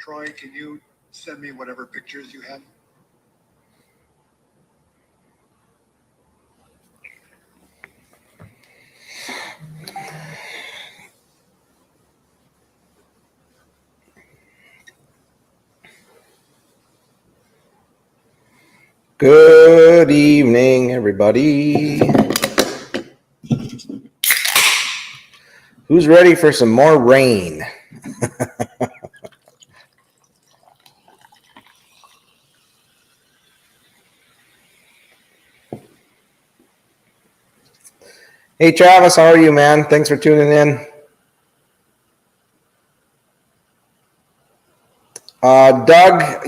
Troy, can you send me whatever pictures you have? Good evening, everybody. Who's ready for some more rain? Hey, Travis, how are you, man? Thanks for tuning in. Doug,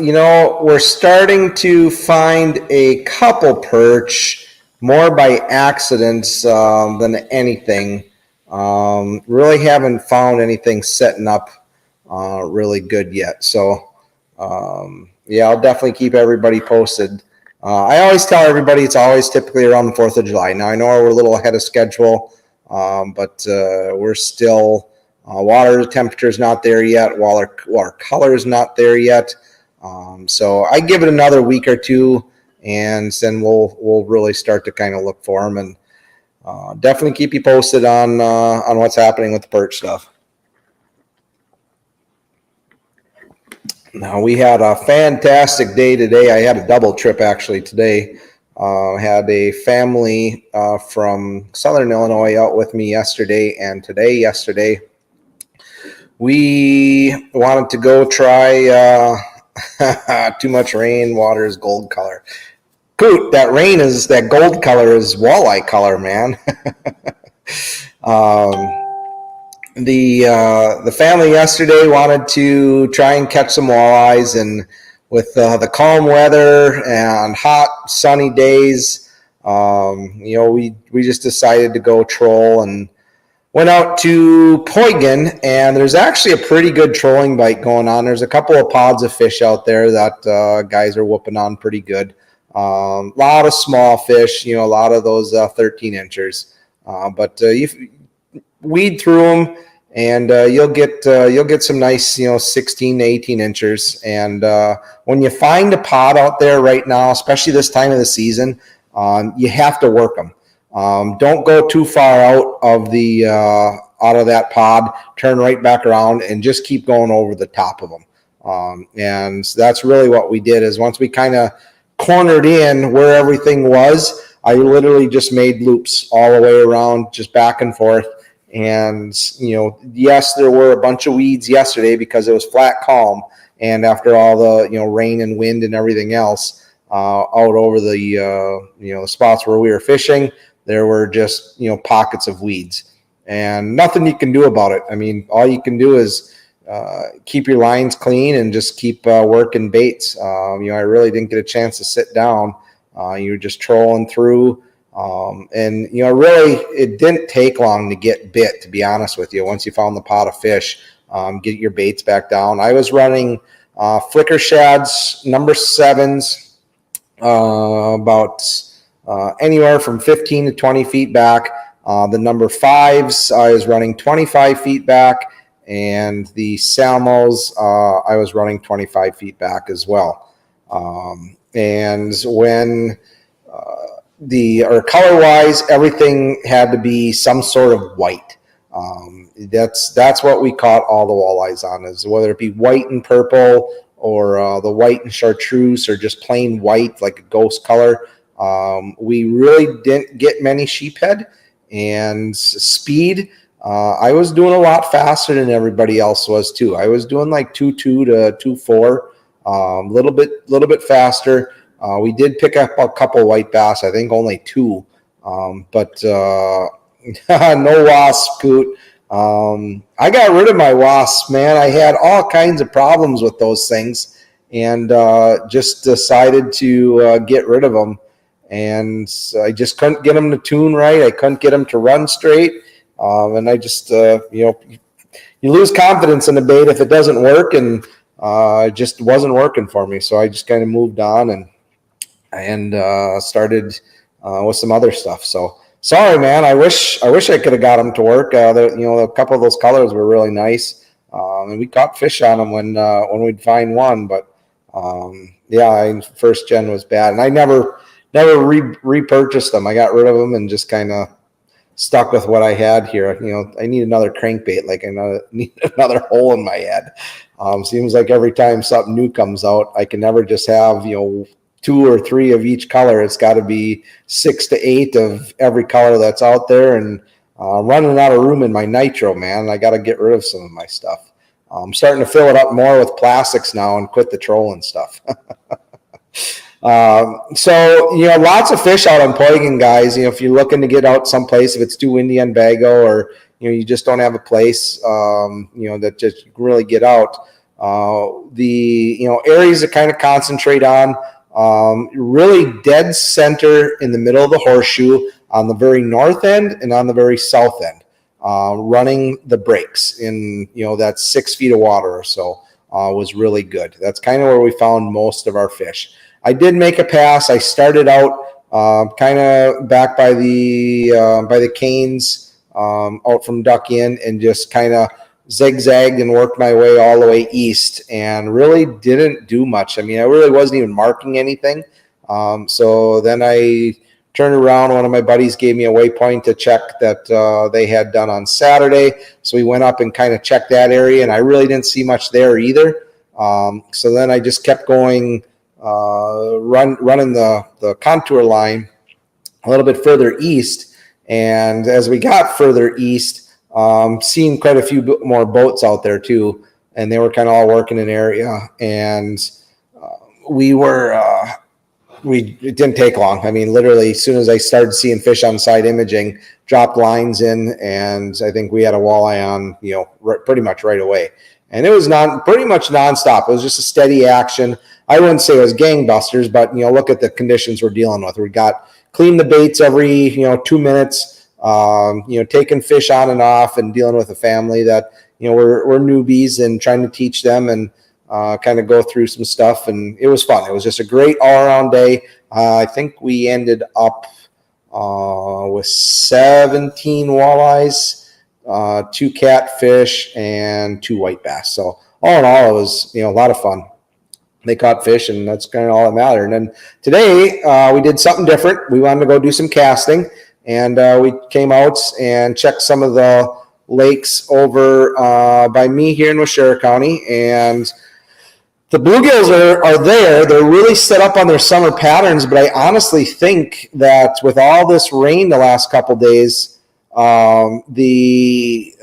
we're starting to find a couple perch, more by accidents than anything. Really haven't found anything setting up really good yet. So, yeah, I'll definitely keep everybody posted. I always tell everybody it's always typically around the 4th of July. Now, I know we're a little ahead of schedule, but we're still water temperature is not there yet. Water color is not there yet. So I give it another week or two, and then we'll really start to kind of look for them, and definitely keep you posted on what's happening with the perch stuff. Now, we had a fantastic day today. I had a double trip actually today. Had a family from Southern Illinois out with me yesterday and today. Yesterday, we wanted to go try Too Much Rain, Water is Gold Color. Coot, that gold color is walleye color, man. The family yesterday wanted to try and catch some walleyes, and with the calm weather and hot sunny days, we just decided to go troll and went out to Poygan, and there's actually a pretty good trolling bite going on. There's a couple of pods of fish out there that guys are whooping on pretty good. A lot of small fish, a lot of those 13 inchers, but you weed through them, and you'll get some nice 16 to 18 inchers. And when you find a pod out there right now, especially this time of the season, you have to work them. Don't go too far out of that pod. Turn right back around and just keep going over the top of them. And that's really what we did. Is once we kind of cornered in where everything was, I literally just made loops all the way around, just back and forth. And yes, there were a bunch of weeds yesterday because it was flat calm, and after all the rain and wind and everything else out over the spots where we were fishing, there were just pockets of weeds, and nothing you can do about it. I mean, all you can do is keep your lines clean and just keep working baits. I really didn't get a chance to sit down. You were just trolling through. And really, it didn't take long to get bit, to be honest with you. Once you found the pot of fish, get your baits back down. I was running Flicker shads, number 7s, about anywhere from 15 to 20 feet back. The number 5s, I was running 25 feet back, and the Salmos, I was running 25 feet back as well. And when or color-wise, everything had to be some sort of white. That's what we caught all the walleyes on, is whether it be white and purple, or the white and chartreuse, or just plain white like a ghost color. We really didn't get many sheephead. And speed, I was doing a lot faster than everybody else was too. I was doing like 2.2 to 2.4, a little bit faster. We did pick up a couple white bass, I think only 2, but no wasp, Coot. I got rid of my wasps, man. I had all kinds of problems with those things, and just decided to get rid of them. And I just couldn't get them to tune right. I couldn't get them to run straight. And I just, you lose confidence in the bait if it doesn't work, and it just wasn't working for me. So I just kind of moved on and started with some other stuff. So sorry, man. I wish I could have got them to work. A couple of those colors were really nice, and we caught fish on them when we'd find one. But first gen was bad, and I never repurchased them. I got rid of them and just kind of stuck with what I had here. I need another crankbait. Like I need another hole in my head. Seems like every time something new comes out, I can never just have 2 or 3 of each color. It's got to be 6 to 8 of every color that's out there. And I'm running out of room in my nitro, man. I got to get rid of some of my stuff. I'm starting to fill it up more with plastics now and quit the trolling stuff. So lots of fish out on Poygan, guys. If you're looking to get out someplace, if it's too windy on Bago, or you just don't have a place that just really get out, the areas to kind of concentrate on, really dead center in the middle of the horseshoe on the very north end and on the very south end, running the breaks in that 6 feet of water or so, was really good. That's kind of where we found most of our fish. I did make a pass. I started out kind of back by the canes out from Duck Inn, and just kind of zigzagged and worked my way all the way east, and really didn't do much. I mean, I really wasn't even marking anything. So then I turned around. One of my buddies gave me a waypoint to check that they had done on Saturday. So we went up and kind of checked that area, and I really didn't see much there either. So then I just kept going, running the contour line a little bit further east. And as we got further east, seeing quite a few more boats out there too, and they were kind of all working an area. And it didn't take long. I mean, literally, as soon as I started seeing fish on side imaging, dropped lines in, and I think we had a walleye on, pretty much right away. And it was pretty much nonstop. It was just a steady action. I wouldn't say it was gangbusters, but look at the conditions we're dealing with. We got clean the baits every 2 minutes, taking fish on and off, and dealing with a family that we're newbies, and trying to teach them and kind of go through some stuff. And it was fun. It was just a great all-around day. I think we ended up with 17 walleyes, 2 catfish, and 2 white bass. So all in all, it was a lot of fun. They caught fish, and that's kind of all that mattered. And then today we did something different. We wanted to go do some casting, and we came out and checked some of the lakes over by me here in Washera County. And the bluegills are there. They're really set up on their summer patterns, but I honestly think that with all this rain the last couple days, the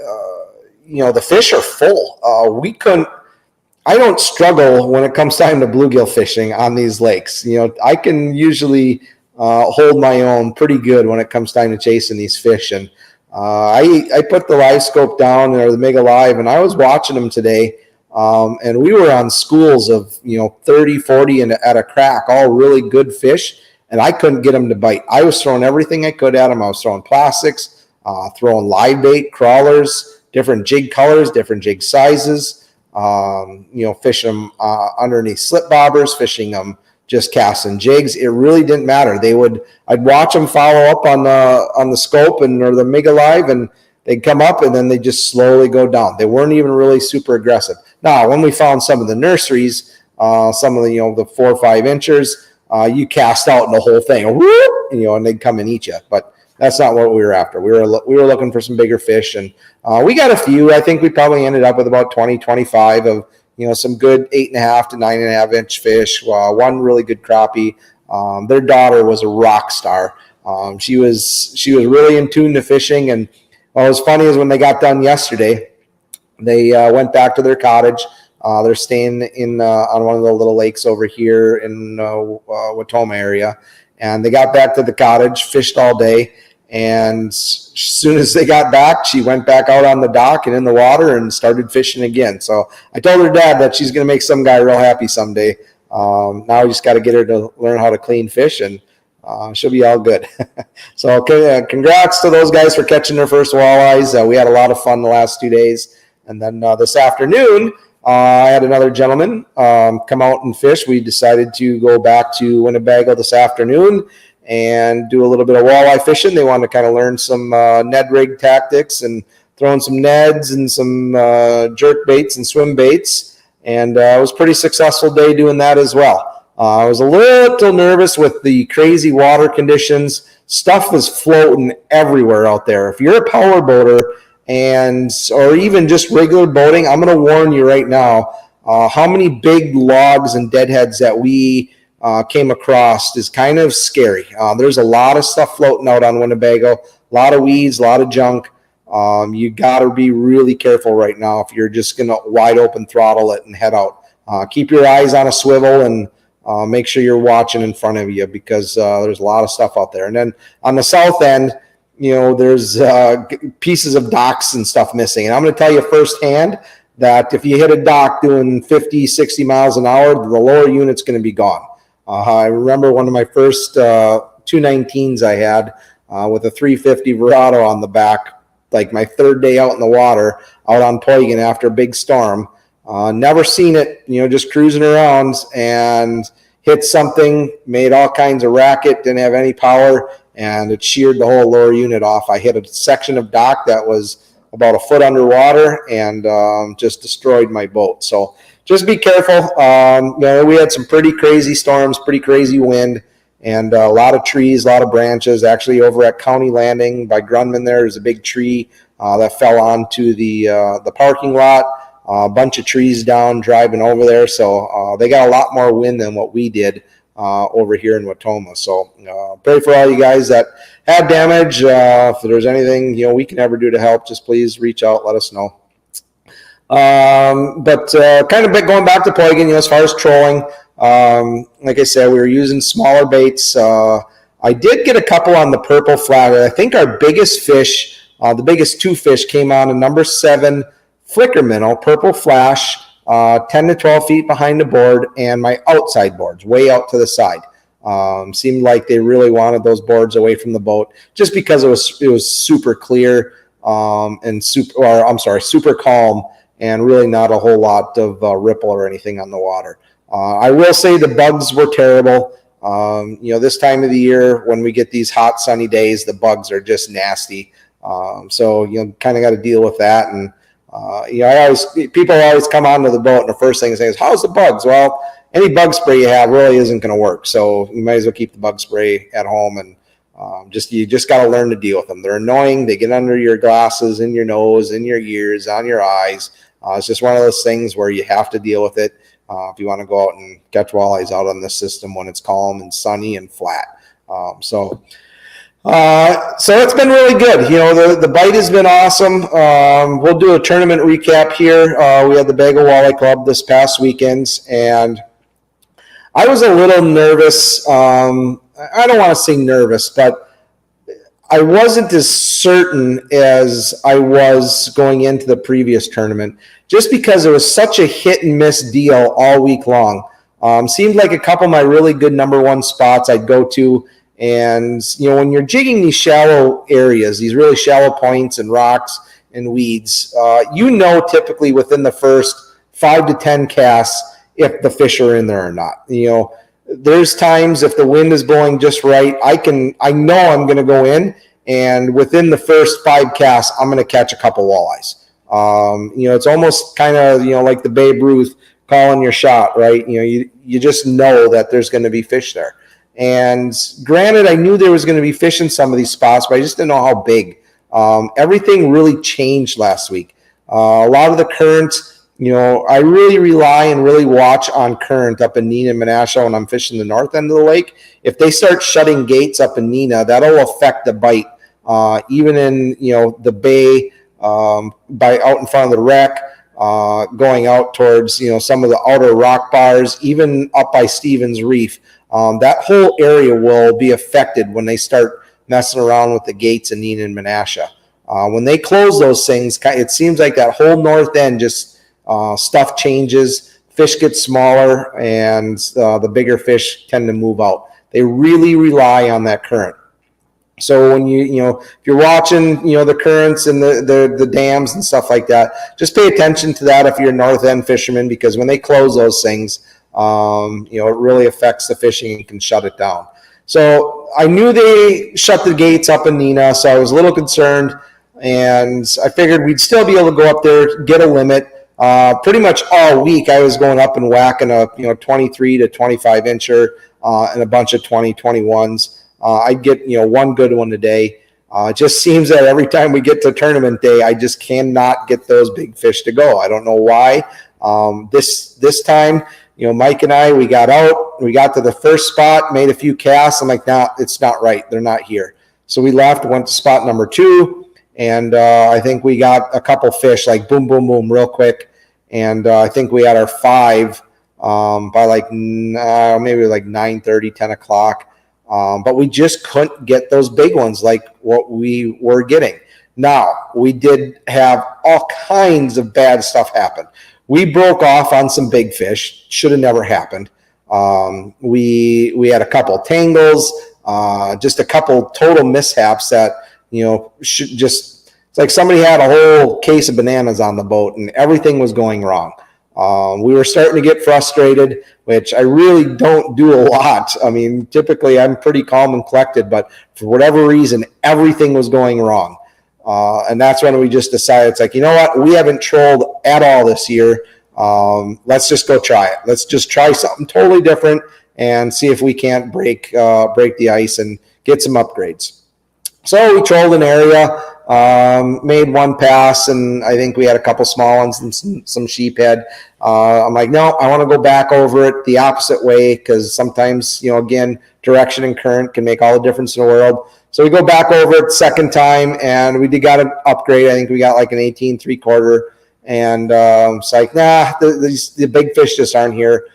fish are full. I don't struggle when it comes time to bluegill fishing on these lakes. I can usually hold my own pretty good when it comes time to chasing these fish. And I put the live scope down, or the Mega Live, and I was watching them today. And we were on schools of 30, 40 and at a crack, all really good fish, and I couldn't get them to bite. I was throwing everything I could at them. I was throwing plastics, throwing live bait, crawlers, different jig colors, different jig sizes. fishing them underneath slip bobbers, fishing them just casting jigs. It really didn't matter. I'd watch them follow up on the scope or the Mega Live, and they'd come up and then they just slowly go down. They weren't even really super aggressive. Now, when we found some of the nurseries, some of the 4 or 5 inchers, you cast out and the whole thing, and they'd come and eat you. But that's not what we were after. We were looking for some bigger fish, and we got a few. I think we probably ended up with about 20, 25 of some good 8.5 to 9.5 inch fish. One really good crappie. Their daughter was a rock star. She was really in tune to fishing, and what was funny is when they got done yesterday, they went back to their cottage. They're staying on one of the little lakes over here in Watoma area, and they got back to the cottage, fished all day, and as soon as they got back, she went back out on the dock and in the water and started fishing again. So I told her dad that she's going to make some guy real happy someday. Now we just got to get her to learn how to clean fish, and she'll be all good. So congrats to those guys for catching their first walleyes. We had a lot of fun the last 2 days. And then this afternoon, I had another gentleman come out and fish. We decided to go back to Winnebago this afternoon and do a little bit of walleye fishing. They wanted to kind of learn some Ned rig tactics and throwing some Neds and some jerk baits and swim baits. And it was a pretty successful day doing that as well. I was a little nervous with the crazy water conditions. Stuff was floating everywhere out there. If you're a power boater or even just regular boating, I'm going to warn you right now, how many big logs and deadheads that we came across is kind of scary. There's a lot of stuff floating out on Winnebago, a lot of weeds, a lot of junk. You got to be really careful right now if you're just going to wide open throttle it and head out. Keep your eyes on a swivel and make sure you're watching in front of you, because there's a lot of stuff out there. And then on the south end, there's pieces of docks and stuff missing. And I'm going to tell you firsthand that if you hit a dock doing 50, 60 miles an hour, the lower unit's going to be gone. I remember one of my first 219s I had with a 350 Verado on the back, like my third day out in the water, out on Poygan after a big storm. Never seen it, just cruising around, and hit something, made all kinds of racket, didn't have any power, and it sheared the whole lower unit off. I hit a section of dock that was about a foot underwater and just destroyed my boat. So just be careful. We had some pretty crazy storms, pretty crazy wind, and a lot of trees, a lot of branches. Actually, over at County Landing by Grunman, there's a big tree that fell onto the parking lot. A bunch of trees down driving over there. So they got a lot more wind than what we did over here in Watoma. So pray for all you guys that had damage. If there's anything we can ever do to help, just please reach out, let us know. But kind of going back to Poygan, as far as trolling, like I said, we were using smaller baits. I did get a couple on the purple flat. I think our biggest fish, the biggest 2 fish, came on a number 7 flicker minnow, purple flash, 10 to 12 feet behind the board, and my outside boards way out to the side. Seemed like they really wanted those boards away from the boat, just because it was super clear and super calm, and really not a whole lot of ripple or anything on the water. I will say the bugs were terrible. This time of the year when we get these hot sunny days, the bugs are just nasty. So kind of got to deal with that. And people always come onto the boat and the first thing they say is, how's the bugs? Well, any bug spray you have really isn't going to work. So you might as well keep the bug spray at home, and you just got to learn to deal with them. They're annoying. They get under your glasses, in your nose, in your ears, on your eyes. It's just one of those things where you have to deal with it if you want to go out and catch walleyes out on this system when it's calm and sunny and flat. So it's been really good. The bite has been awesome. We'll do a tournament recap here. We had the Bago Walleye Club this past weekend, and I was a little nervous. I don't want to say nervous, but I wasn't as certain as I was going into the previous tournament, just because it was such a hit and miss deal all week long. Seemed like a couple of my really good number 1 spots I'd go to. And, when you're jigging these shallow areas, these really shallow points and rocks and weeds, typically within the first 5 to 10 casts if the fish are in there or not. There's times if the wind is blowing just right, I know I'm going to go in, and within the first 5 casts, I'm going to catch a couple walleyes. It's almost kind of, like the Babe Ruth calling your shot, right? You just know that there's going to be fish there. And granted, I knew there was going to be fish in some of these spots, but I just didn't know how big. Everything really changed last week. A lot of the current, I really rely and really watch on current up in Neenah and Menasha when I'm fishing the north end of the lake. If they start shutting gates up in Neenah, that'll affect the bite. Even in, the bay, by out in front of the wreck, going out towards, some of the outer rock bars, even up by Stevens Reef. That whole area will be affected when they start messing around with the gates in Neenah and Menasha. When they close those things, it seems like that whole north end just stuff changes, fish get smaller, and the bigger fish tend to move out. They really rely on that current. So when if you're watching, the currents and the dams and stuff like that, just pay attention to that if you're a north end fisherman, because when they close those things, it really affects the fishing and can shut it down. So I knew they shut the gates up in Neenah, so I was a little concerned, and I figured we'd still be able to go up there, get a limit. Pretty much all week I was going up and whacking a 23 to 25 incher and a bunch of 20, 21s. I'd get one good one a day. It just seems that every time we get to tournament day, I just cannot get those big fish to go. I don't know why. This time, Mike and I, we got out, we got to the first spot, made a few casts. I'm like, nah, it's not right. They're not here. So we left, went to spot number 2, and I think we got a couple fish, like boom, boom, boom, real quick. And I think we had our 5 by like maybe like 9:30, 10 o'clock. But we just couldn't get those big ones like what we were getting. Now, we did have all kinds of bad stuff happen. We broke off on some big fish. Should have never happened. We had a couple tangles, just a couple total mishaps that, should just, it's like somebody had a whole case of bananas on the boat and everything was going wrong. We were starting to get frustrated, which I really don't do a lot. I mean, typically I'm pretty calm and collected, but for whatever reason, everything was going wrong. And that's when we just decided, it's like, you know what? We haven't trolled at all this year. Let's just go try it. Let's just try something totally different and see if we can't break the ice and get some upgrades. So we trolled an area, made one pass, and I think we had a couple small ones and some sheephead. I'm like, no, I want to go back over it the opposite way, because sometimes, again, direction and current can make all the difference in the world. So we go back over it second time, and we got an upgrade. I think we got like an 18 3/4, and it's like, nah, the big fish just aren't here.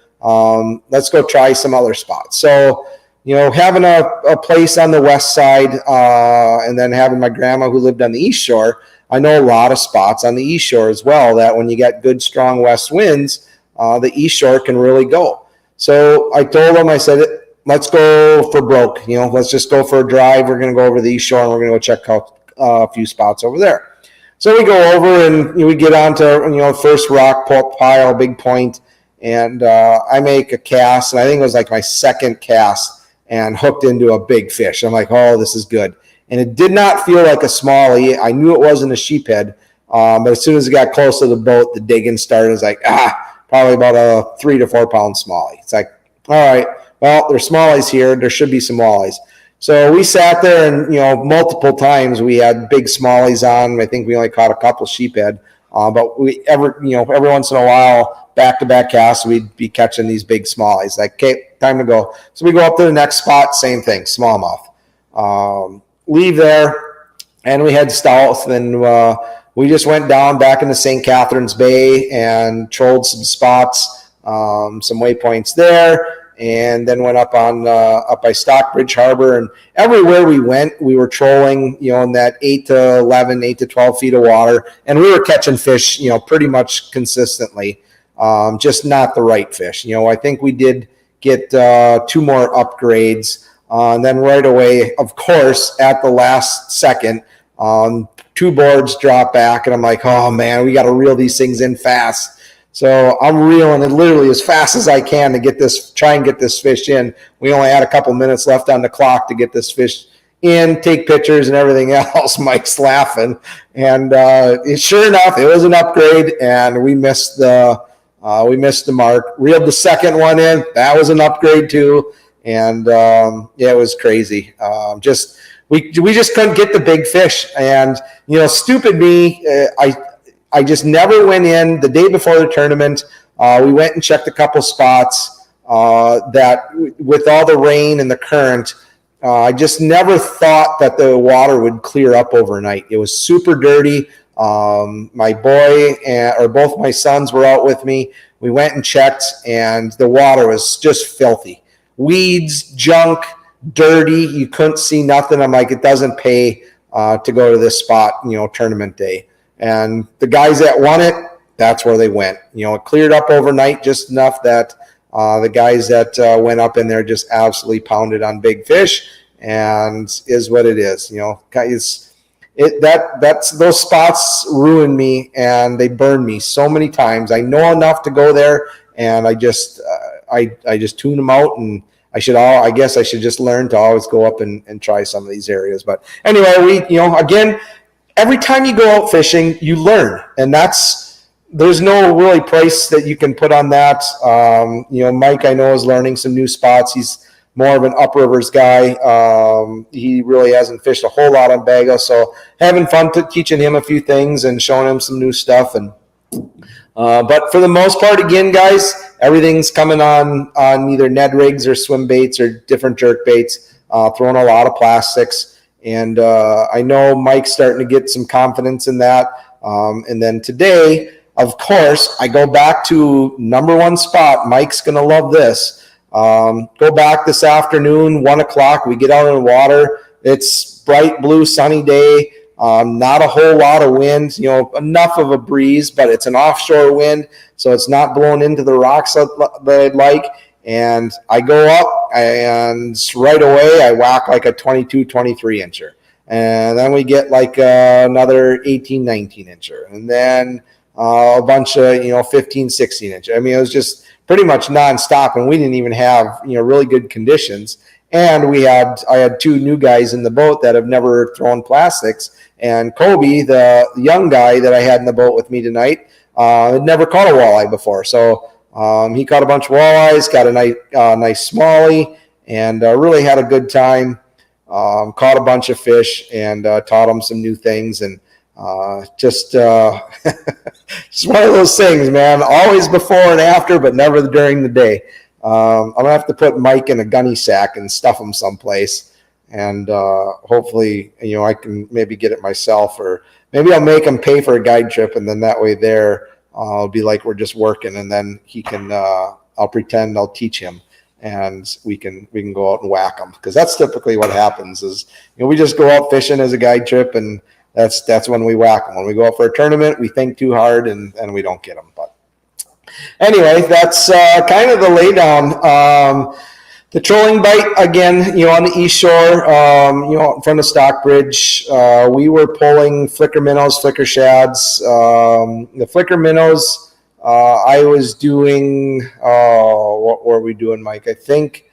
Let's go try some other spots. So, having a place on the west side, and then having my grandma who lived on the east shore, I know a lot of spots on the east shore as well that when you get good, strong west winds, the east shore can really go. So I told them, I said, let's go for broke. Let's just go for a drive. We're going to go over the east shore, and we're going to go check out a few spots over there. So we go over, and we get onto, first rock pile, big point, and I make a cast, and I think it was like my second cast, and hooked into a big fish. I'm like, oh, this is good. And it did not feel like a smallie. I knew it wasn't a sheephead, but as soon as it got close to the boat, the digging started. It's like, probably about a 3 to 4 pound smallie. It's like, all right, well, there's smallies here. There should be some walleyes. So we sat there, and multiple times we had big smallies on. I think we only caught a couple sheephead, but we every once in a while, back-to-back casts, we'd be catching these big smallies. Like, okay, time to go. So we go up to the next spot, same thing, smallmouth. Leave there, and we head south, and we just went down back into St. Catharines Bay and trolled some spots, some waypoints there, and then went up by Stockbridge Harbor. And everywhere we went, we were trolling, in that 8 to 11, 8 to 12 feet of water, and we were catching fish, pretty much consistently, just not the right fish. I think we did get 2 more upgrades. And then right away, of course, at the last second, 2 boards drop back, and I'm like, oh man, we got to reel these things in fast. So I'm reeling it literally as fast as I can to try and get this fish in. We only had a couple minutes left on the clock to get this fish in, take pictures and everything else. Mike's laughing. And sure enough, it was an upgrade, and we missed the mark. Reeled the second one in. That was an upgrade too. And yeah, it was crazy. We just couldn't get the big fish. And, stupid me, I just never went in the day before the tournament. We went and checked a couple spots that with all the rain and the current, I just never thought that the water would clear up overnight. It was super dirty. My boy or both my sons were out with me. We went and checked, and the water was just filthy. Weeds, junk, dirty. You couldn't see nothing. I'm like, it doesn't pay to go to this spot, tournament day. And the guys that won it, that's where they went. It cleared up overnight just enough that the guys that went up in there just absolutely pounded on big fish, and is what it is. Those spots ruined me, and they burned me so many times. I know enough to go there, and I just tune them out, and I guess I should just learn to always go up and try some of these areas. But anyway, again, every time you go out fishing, you learn, and there's no really price that you can put on that. Mike, I know, is learning some new spots. He's more of an uprivers guy. He really hasn't fished a whole lot on Bago, so having fun teaching him a few things and showing him some new stuff. And but for the most part, again, guys, everything's coming on either Ned rigs or swim baits or different jerk baits, throwing a lot of plastics. And I know Mike's starting to get some confidence in that. And then today, of course, I go back to number one spot. Mike's going to love this. Go back this afternoon, 1 o'clock. We get out in the water. It's bright blue, sunny day. Not a whole lot of wind, enough of a breeze, but it's an offshore wind, so it's not blowing into the rocks that I'd like. And I go up, and right away I whack like a 22, 23 incher. And then we get like another 18, 19 incher. And then a bunch of, 15, 16 inch. I mean, it was just pretty much nonstop, and we didn't even have, really good conditions. And I had two new guys in the boat that have never thrown plastics. And Kobe, the young guy that I had in the boat with me tonight, had never caught a walleye before. So he caught a bunch of walleyes, got a nice smallie, and really had a good time. Caught a bunch of fish and taught him some new things. And just one of those things, man. Always before and after, but never during the day. I'm gonna have to put Mike in a gunny sack and stuff him someplace, and hopefully, I can maybe get it myself, or maybe I'll make him pay for a guide trip, and then that way it'll be like we're just working, and then he can. I'll pretend I'll teach him, and we can go out and whack them, because that's typically what happens. Is we just go out fishing as a guide trip, and that's when we whack them. When we go out for a tournament, we think too hard and we don't get them. But anyway, that's kind of the laydown. The trolling bite, again, on the east shore, out in front of Stockbridge, we were pulling flicker minnows, flicker shads. The flicker minnows, I was doing, what were we doing, Mike? I think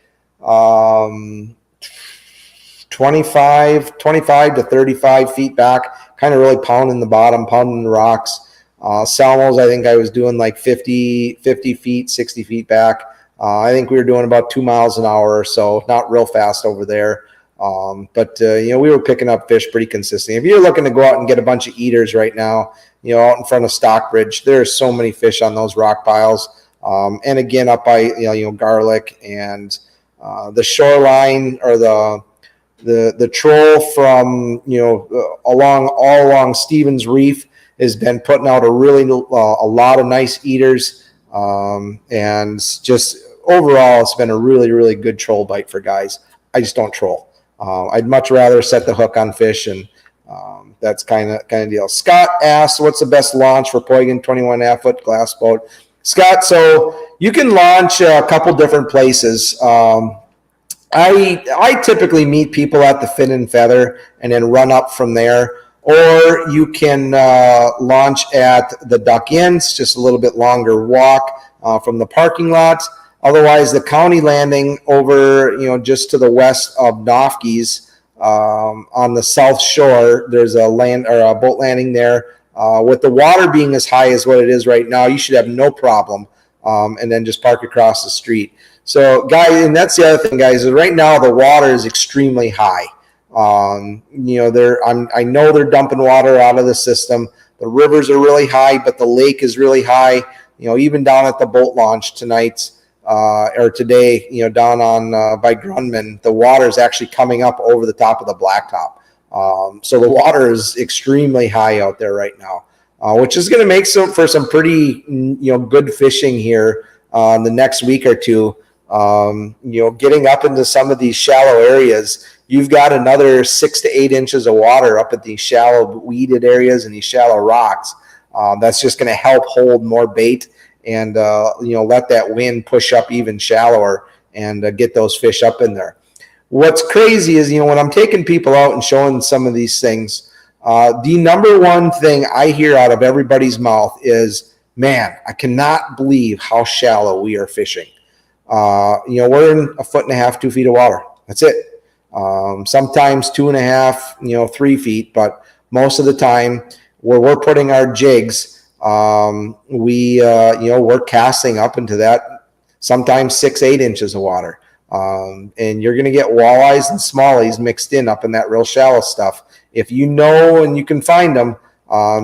25 to 35 feet back, kind of really pounding the bottom, pounding the rocks. Salmos, I think I was doing like 50 feet, 60 feet back. I think we were doing about 2 miles an hour or so, not real fast over there. But we were picking up fish pretty consistently. If you're looking to go out and get a bunch of eaters right now, out in front of Stockbridge, there's so many fish on those rock piles. And again, up by, Garlic and the shoreline, or the troll from, all along Stevens Reef has been putting out a lot of nice eaters. And just overall, it's been a really, really good troll bite for guys. I just don't troll. I'd much rather set the hook on fish, and that's kind of deal. Scott asked, what's the best launch for Poygan 21.5 foot glass boat? Scott, so you can launch a couple different places. I typically meet people at the Fin and Feather and then run up from there. or you can launch at the Duck Inn. It's just a little bit longer walk from the parking lot. Otherwise, the county landing over, just to the west of Nofke's on the south shore, there's a boat landing there. With the water being as high as what it is right now, you should have no problem. And then just park across the street. So, guys, and that's the other thing, guys, is right now the water is extremely high. I know they're dumping water out of the system. The rivers are really high, but the lake is really high. Even down at the boat launch tonight or today, down on by Grunman, the water is actually coming up over the top of the blacktop. So the water is extremely high out there right now, which is going to make for some pretty good fishing here in the next week or two. Getting up into some of these shallow areas, you've got another 6 to 8 inches of water up at these shallow weeded areas and these shallow rocks. That's just going to help hold more bait and let that wind push up even shallower and get those fish up in there. What's crazy is, when I'm taking people out and showing some of these things, the number one thing I hear out of everybody's mouth is, man, I cannot believe how shallow we are fishing. We're in 1.5 feet, 2 feet of water. That's it. Sometimes 2.5, 3 feet, but most of the time where we're putting our jigs, we're casting up into that, sometimes 6, 8 inches of water. And you're going to get walleyes and smallies mixed in up in that real shallow stuff. If you know and you can find them,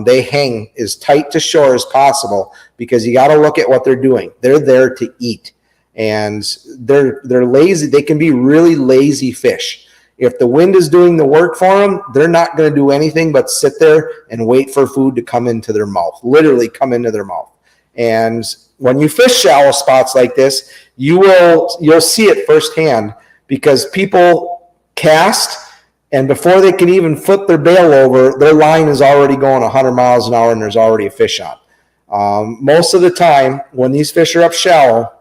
they hang as tight to shore as possible because you got to look at what they're doing. They're there to eat, and they're lazy. They can be really lazy fish. If the wind is doing the work for them, they're not going to do anything but sit there and wait for food to come into their mouth, literally come into their mouth. And when you fish shallow spots like this, you'll see it firsthand because people cast, and before they can even flip their bail over, their line is already going 100 miles an hour and there's already a fish on. Most of the time, when these fish are up shallow,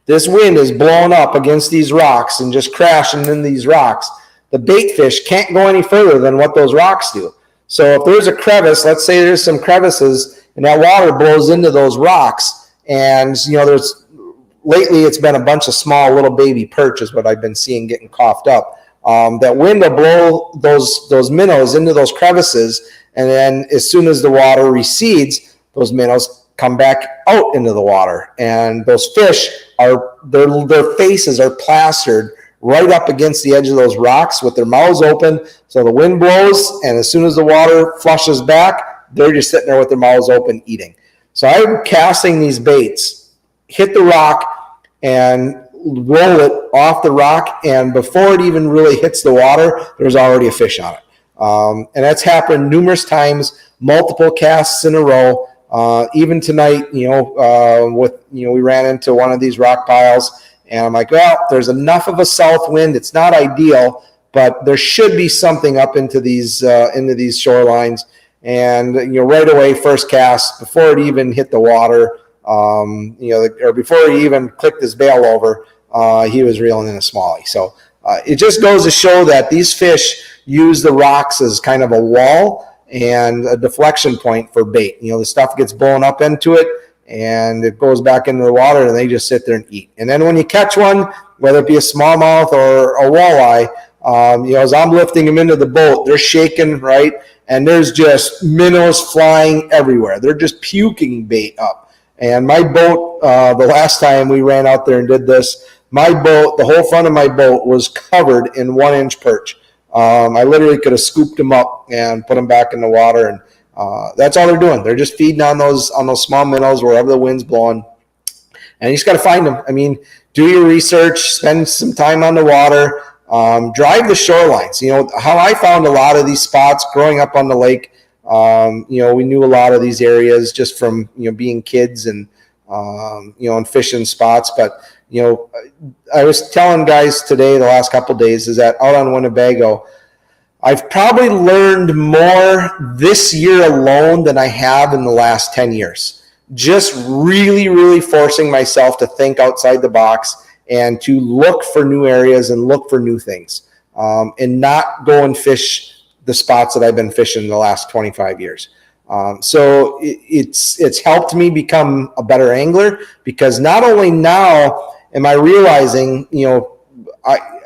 this wind is blowing up against these rocks and just crashing in these rocks. The bait fish can't go any further than what those rocks do. So if there's a crevice, let's say there's some crevices, and that water blows into those rocks, and lately it's been a bunch of small little baby perch is what I've been seeing getting coughed up. That wind will blow those minnows into those crevices, and then as soon as the water recedes, those minnows come back out into the water, and those fish their faces are plastered right up against the edge of those rocks with their mouths open. So the wind blows, and as soon as the water flushes back, they're just sitting there with their mouths open eating. So I'm casting these baits, hit the rock and roll it off the rock, and before it even really hits the water, there's already a fish on it. And that's happened numerous times, multiple casts in a row. Even tonight, we ran into one of these rock piles, and I'm like, well, there's enough of a south wind. It's not ideal, but there should be something up into these shorelines. And right away, first cast, before it even hit the water, or before he even clicked his bail over, he was reeling in a smallie. So it just goes to show that these fish use the rocks as kind of a wall and a deflection point for bait. The stuff gets blown up into it, and it goes back into the water, and they just sit there and eat. And then when you catch one, whether it be a smallmouth or a walleye, as I'm lifting them into the boat, they're shaking, right? And there's just minnows flying everywhere. They're just puking bait up. And my boat, the last time we ran out there and did this, my boat, the whole front of my boat was covered in 1-inch perch. I literally could have scooped them up and put them back in the water, and that's all they're doing. They're just feeding on those small minnows wherever the wind's blowing, and you just got to find them. I mean, do your research, spend some time on the water, drive the shorelines. How I found a lot of these spots growing up on the lake. We knew a lot of these areas just from being kids and and fishing spots, but. I was telling guys today, the last couple of days, is that out on Winnebago, I've probably learned more this year alone than I have in the last 10 years. Just really, really forcing myself to think outside the box and to look for new areas and look for new things, and not go and fish the spots that I've been fishing the last 25 years. So it's helped me become a better angler, because not only now am I realizing,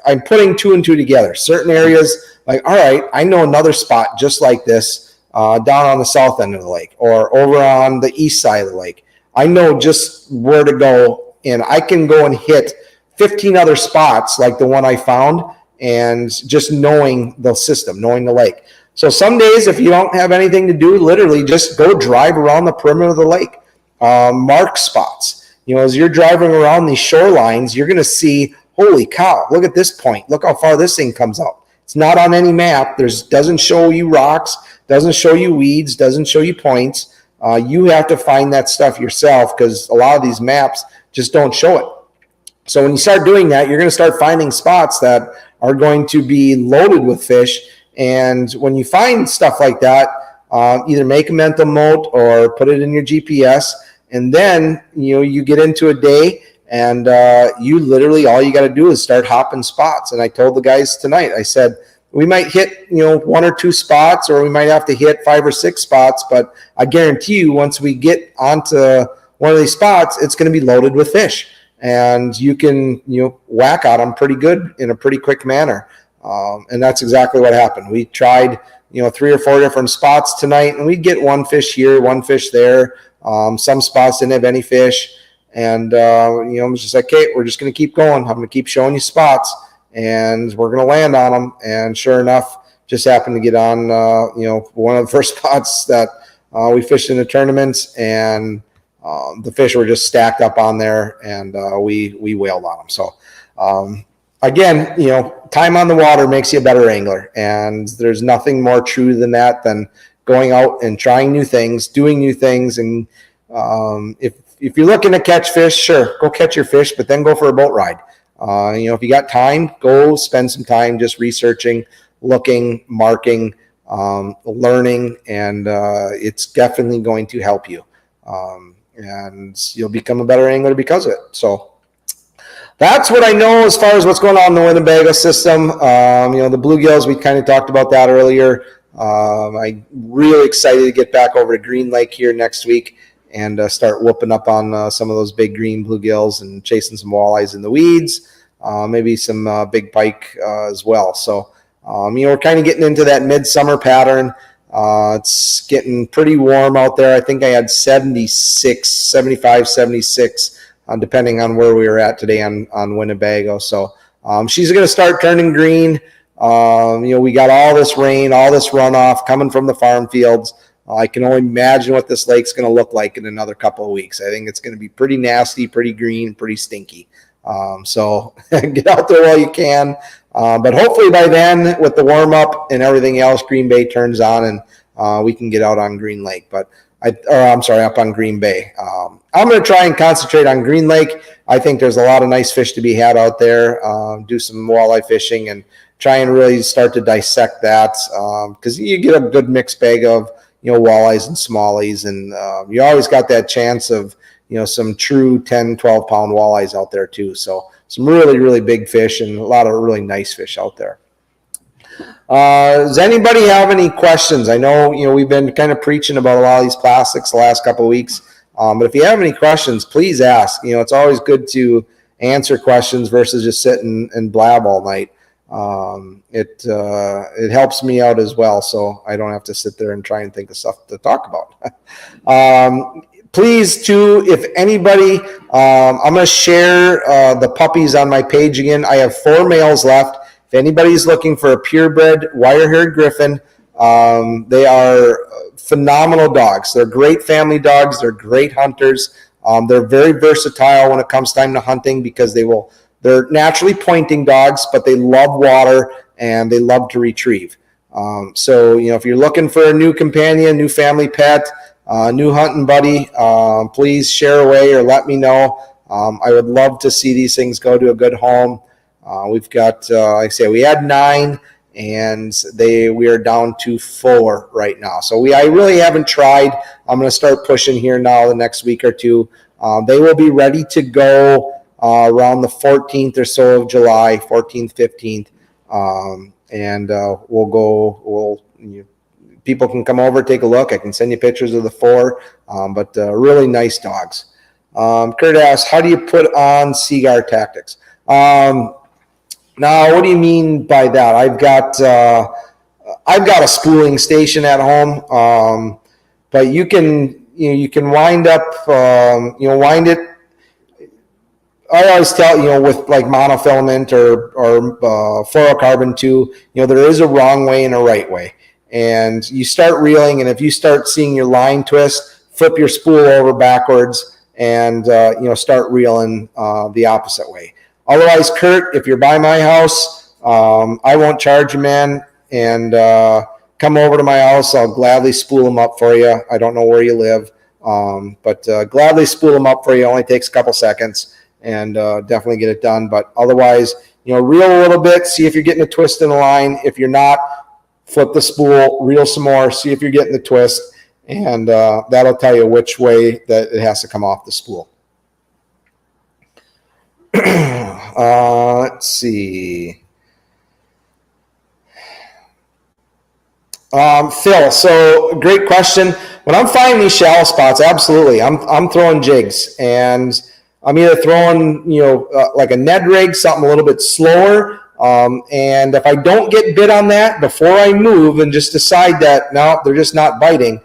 I'm putting two and two together. Certain areas, like, all right, I know another spot just like this down on the south end of the lake or over on the east side of the lake. I know just where to go, and I can go and hit 15 other spots like the one I found, and just knowing the system, knowing the lake. So some days, if you don't have anything to do, literally just go drive around the perimeter of the lake, mark spots. As you're driving around these shorelines, you're going to see, holy cow, look at this point. Look how far this thing comes out. It's not on any map. Doesn't show you rocks, doesn't show you weeds, doesn't show you points. You have to find that stuff yourself, because a lot of these maps just don't show it. So when you start doing that, you're going to start finding spots that are going to be loaded with fish. And when you find stuff like that, either make a mental note or put it in your GPS. And then, you get into a day, and you literally, all you got to do is start hopping spots. And I told the guys tonight, I said, we might hit, one or two spots, or we might have to hit 5 or 6 spots. But I guarantee you, once we get onto one of these spots, it's going to be loaded with fish. And you can, whack at them pretty good in a pretty quick manner. And that's exactly what happened. We tried, 3 or 4 different spots tonight, and we'd get one fish here, one fish there. Some spots didn't have any fish. And, I'm just like, okay, we're just going to keep going. I'm going to keep showing you spots, and we're going to land on them. And sure enough, just happened to get on, one of the first spots that we fished in the tournaments, and the fish were just stacked up on there, and we whaled on them. So, again, time on the water makes you a better angler, and there's nothing more true than that, than going out and trying new things, doing new things. And if you're looking to catch fish, sure, go catch your fish, but then go for a boat ride. If you got time, go spend some time just researching, looking, marking, learning, and it's definitely going to help you. And you'll become a better angler because of it. So that's what I know as far as what's going on in the Winnebago system. The bluegills, we kind of talked about that earlier. I'm really excited to get back over to Green Lake here next week and start whooping up on some of those big green bluegills and chasing some walleyes in the weeds, maybe some big pike as well. So, we're kind of getting into that midsummer pattern. It's getting pretty warm out there. I think I had 75, 76, depending on where we were at today on Winnebago. So she's going to start turning green. We got all this rain, all this runoff coming from the farm fields. I can only imagine what this lake's going to look like in another couple of weeks. I think it's going to be pretty nasty, pretty green, pretty stinky. So get out there while you can. But hopefully by then, with the warm up and everything else, Green Bay turns on, and we can get out on Green Lake. Up on Green Bay. I'm going to try and concentrate on Green Lake. I think there's a lot of nice fish to be had out there. Do some walleye fishing and try and really start to dissect that, because you get a good mixed bag of walleyes and smallies, and you always got that chance of some true 10, 12-pound walleyes out there too. So some really, really big fish and a lot of really nice fish out there. Does anybody have any questions? I know, we've been kind of preaching about a lot of these plastics the last couple of weeks. But if you have any questions, please ask. It's always good to answer questions versus just sit and blab all night. It helps me out as well, so I don't have to sit there and try and think of stuff to talk about. Please, too, if anybody, I'm going to share the puppies on my page again. I have 4 males left. If anybody's looking for a purebred wire-haired griffon, they are phenomenal dogs. They're great family dogs. They're great hunters. They're very versatile when it comes time to hunting, because they're naturally pointing dogs, but they love water and they love to retrieve. So, if you're looking for a new companion, new family pet, new hunting buddy, please share away or let me know. I would love to see these things go to a good home. We've got, like I say, we had 9, and we are down to 4 right now. So I really haven't tried. I'm going to start pushing here now the next week or two. They will be ready to go around the 14th or so of July, 14th, 15th. And we'll people can come over, take a look. I can send you pictures of the 4, but really nice dogs. Kurt asks, how do you put on Seaguar tactics? Now, what do you mean by that? I've got a spooling station at home, but you can wind up, wind it. I always tell, with like monofilament or fluorocarbon too, there is a wrong way and a right way. And you start reeling, and if you start seeing your line twist, flip your spool over backwards and, start reeling the opposite way. Otherwise, Kurt, if you're by my house, I won't charge you, man, and come over to my house. I'll gladly spool them up for you. I don't know where you live, but gladly spool them up for you. It only takes a couple seconds. And definitely get it done. But otherwise, reel a little bit, see if you're getting a twist in the line. If you're not, flip the spool, reel some more, see if you're getting the twist, and that'll tell you which way that it has to come off the spool. Let's see. Phil, so great question. When I'm finding these shallow spots, absolutely, I'm throwing jigs, and I'm either throwing, like a Ned rig, something a little bit slower. And if I don't get bit on that before I move and just decide that, no, they're just not biting.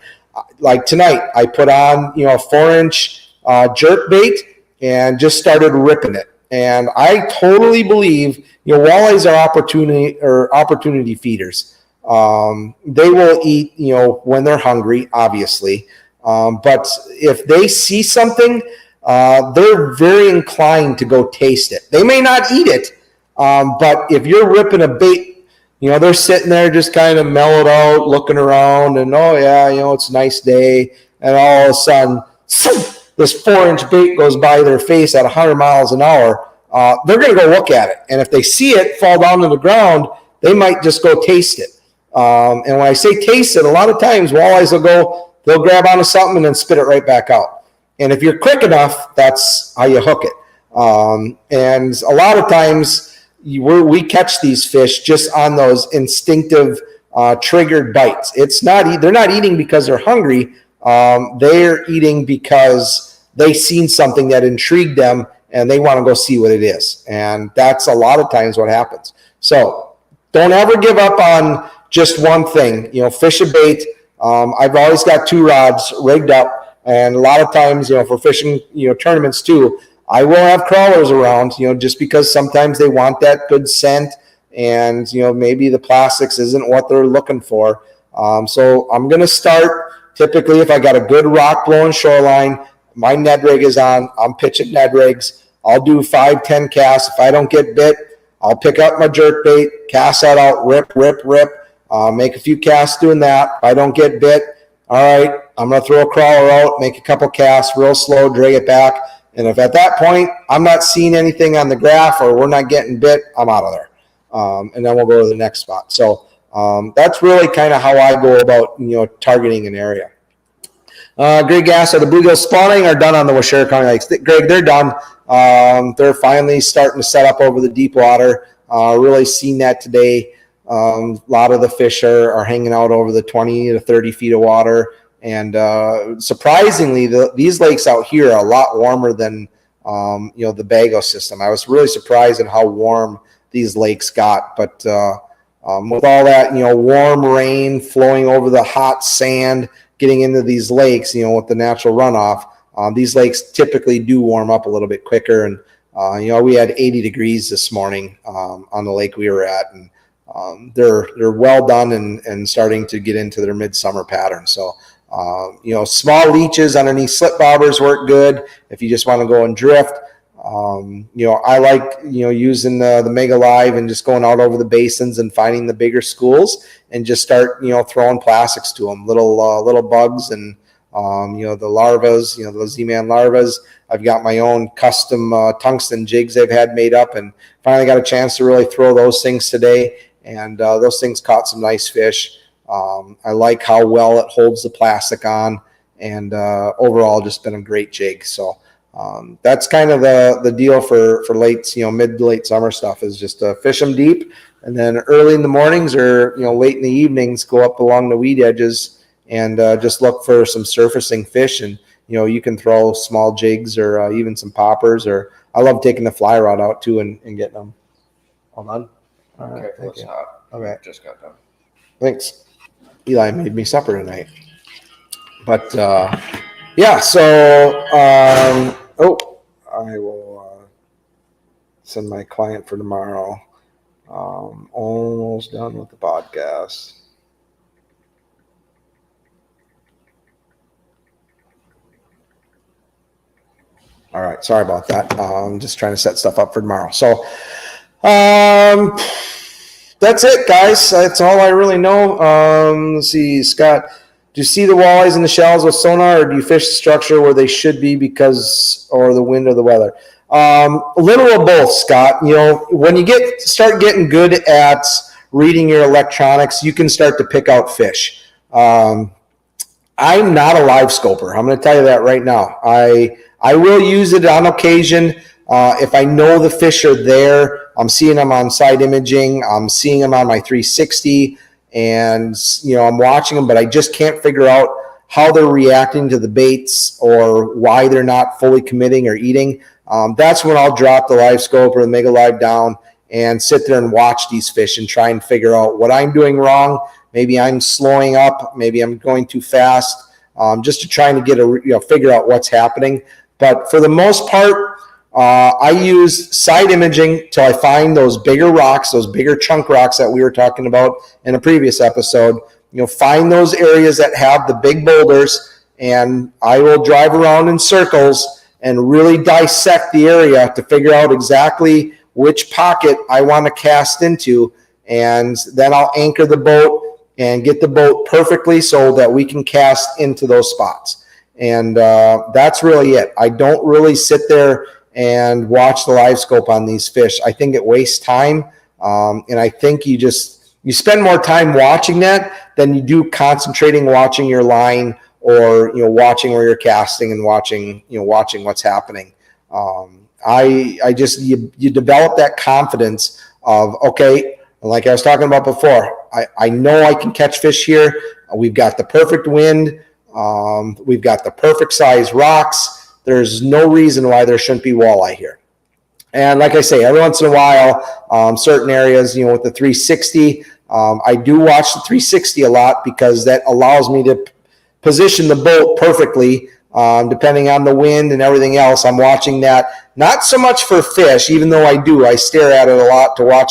Like tonight, I put on, a 4-inch jerk bait and just started ripping it. And I totally believe, walleyes are opportunity feeders. They will eat, when they're hungry, obviously. But if they see something, they're very inclined to go taste it. They may not eat it, but if you're ripping a bait, they're sitting there just kind of mellowed out, looking around, and oh yeah, it's a nice day, and all of a sudden, this 4-inch bait goes by their face at 100 miles an hour. They're going to go look at it, and if they see it fall down to the ground, they might just go taste it. And when I say taste it, a lot of times walleyes they'll grab onto something and then spit it right back out. And if you're quick enough, that's how you hook it. And a lot of times we catch these fish just on those instinctive triggered bites. They're not eating because they're hungry. They're eating because they seen something that intrigued them and they want to go see what it is. And that's a lot of times what happens. So don't ever give up on just one thing. Fish a bait. I've always got 2 rods rigged up. And a lot of times, for fishing, tournaments too, I will have crawlers around, just because sometimes they want that good scent and, maybe the plastics isn't what they're looking for. So I'm going to start, typically, if I got a good rock blowing shoreline, my Ned rig is on, I'm pitching Ned rigs. I'll do 5-10 casts. If I don't get bit, I'll pick up my jerk bait, cast that out, rip, make a few casts doing that. If I don't get bit, all right, I'm going to throw a crawler out, make a couple casts real slow, drag it back. And if at that point I'm not seeing anything on the graph or we're not getting bit, I'm out of there. And then we'll go to the next spot. So that's really kind of how I go about, targeting an area. Greg asks, are the bluegill spawning or done on the Washera County lakes? Greg, they're done. They're finally starting to set up over the deep water. Really seen that today. A lot of the fish are hanging out over the 20 to 30 feet of water. And surprisingly, these lakes out here are a lot warmer than, the Bago system. I was really surprised at how warm these lakes got. But with all that, warm rain flowing over the hot sand, getting into these lakes, with the natural runoff, these lakes typically do warm up a little bit quicker. And, we had 80 degrees this morning on the lake we were at. And they're well done and starting to get into their midsummer pattern. So, small leeches underneath slip bobbers work good if you just want to go and drift. I like, using the Mega Live and just going out over the basins and finding the bigger schools and just start, throwing plastics to them, little bugs and, the larvas, those Z-Man larvas. I've got my own custom tungsten jigs I've had made up and finally got a chance to really throw those things today. And those things caught some nice fish. I like how well it holds the plastic on, and overall just been a great jig. So that's kind of the deal for late, mid to late summer stuff is just fish them deep And then early in the mornings or, late in the evenings, go up along the weed edges and just look for some surfacing fish. And, you can throw small jigs or even some poppers, or I love taking the fly rod out too and getting them. Hold on. All right, Okay, thank it's you. hot. Okay. Just got done. Thanks. Eli made me supper tonight. But yeah, so I will send my client for tomorrow. Almost done with the podcast. All right, sorry about that. I'm just trying to set stuff up for tomorrow. So that's it, guys. That's all I really know. Let's see, Scott. Do you see the walleyes in the shallows with sonar, or do you fish the structure where they should be or the wind or the weather? A little of both, Scott. When you start getting good at reading your electronics, you can start to pick out fish. I'm not a live scoper. I'm going to tell you that right now. I will use it on occasion. If I know the fish are there, I'm seeing them on side imaging. I'm seeing them on my 360. And, I'm watching them, but I just can't figure out how they're reacting to the baits or why they're not fully committing or eating. That's when I'll drop the live scope or the Mega Live down and sit there and watch these fish and try and figure out what I'm doing wrong. Maybe I'm slowing up. Maybe I'm going too fast, just to try and figure out what's happening. But for the most part, I use side imaging till I find those bigger rocks, those bigger chunk rocks that we were talking about in a previous episode. Find those areas that have the big boulders, and I will drive around in circles and really dissect the area to figure out exactly which pocket I want to cast into. And then I'll anchor the boat and get the boat perfectly so that we can cast into those spots. And that's really it. I don't really sit there and watch the live scope on these fish. I think it wastes time. And I think you spend more time watching that than you do concentrating watching your line or, watching where you're casting and watching what's happening. You develop that confidence of, okay, like I was talking about before, I know I can catch fish here. We've got the perfect wind. We've got the perfect size rocks. There's no reason why there shouldn't be walleye here. And like I say, every once in a while, certain areas, with the 360, I do watch the 360 a lot because that allows me to position the boat perfectly, depending on the wind and everything else. I'm watching that, not so much for fish, even though I stare at it a lot to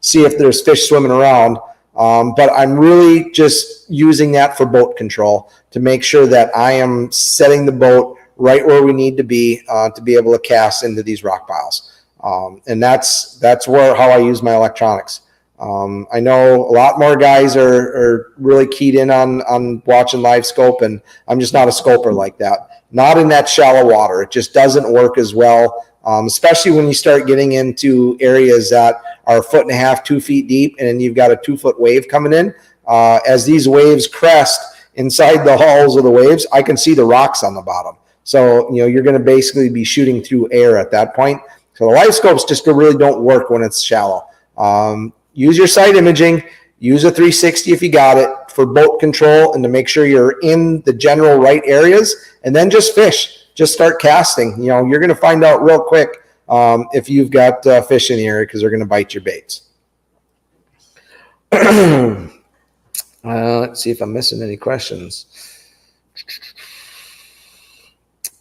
see if there's fish swimming around. But I'm really just using that for boat control to make sure that I am setting the boat right where we need to be able to cast into these rock piles. And that's how I use my electronics. I know a lot more guys are really keyed in on watching live scope, and I'm just not a scoper like that. Not in that shallow water. It just doesn't work as well, especially when you start getting into areas that are 1.5 feet, 2 feet deep, and then you've got a 2-foot wave coming in. As these waves crest inside the hulls of the waves, I can see the rocks on the bottom. So, you're going to basically be shooting through air at that point. So the live scopes just really don't work when it's shallow. Use your side imaging, use a 360 if you got it for boat control and to make sure you're in the general right areas, and then just fish. Just start casting. You're going to find out real quick if you've got fish in the area because they're going to bite your baits. Let's see if I'm missing any questions.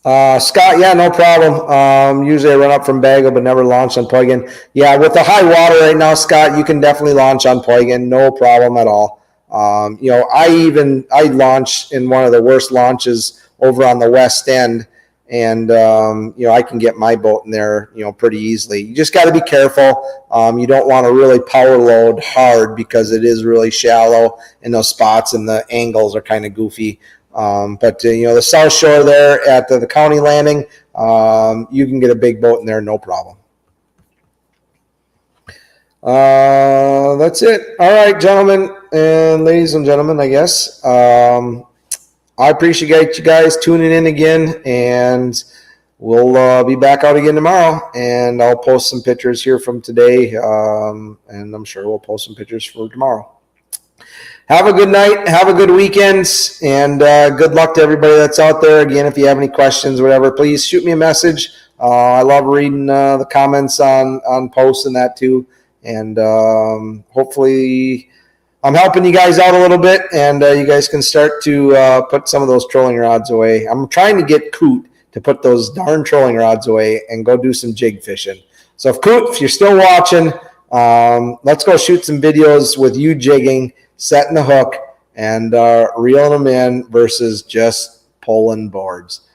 Scott, yeah, no problem. Usually I run up from Bago, but never launch on Poygan. Yeah, with the high water right now, Scott, you can definitely launch on Poygan, no problem at all. I launched in one of the worst launches over on the west end, and I can get my boat in there, pretty easily. You just got to be careful. You don't want to really power load hard because it is really shallow in those spots, and the angles are kind of goofy. But the South Shore there at the county landing, you can get a big boat in there, no problem. That's it. All right, gentlemen and ladies and gentlemen, I guess. I appreciate you guys tuning in again, and we'll be back out again tomorrow, and I'll post some pictures here from today, and I'm sure we'll post some pictures for tomorrow. Have a good night. Have a good weekend, and good luck to everybody that's out there. Again, if you have any questions, whatever, please shoot me a message. I love reading the comments on posts and that too. And hopefully I'm helping you guys out a little bit, and you guys can start to put some of those trolling rods away. I'm trying to get Coot to put those darn trolling rods away and go do some jig fishing. So if Coot, if you're still watching, let's go shoot some videos with you jigging, setting the hook, and reeling them in versus just pulling boards.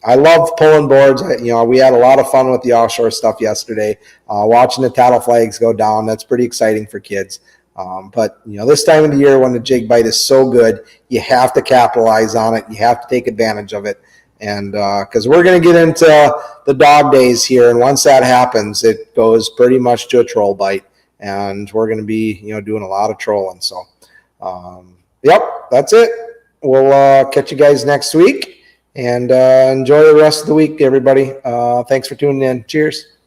I love pulling boards. We had a lot of fun with the offshore stuff yesterday, watching the tattle flags go down. That's pretty exciting for kids. But this time of the year when the jig bite is so good, you have to capitalize on it. You have to take advantage of it. And because we're going to get into the dog days here, and once that happens, it goes pretty much to a troll bite, and we're going to be doing a lot of trolling. So, yep, that's it. We'll catch you guys next week, and enjoy the rest of the week, everybody. Thanks for tuning in. Cheers.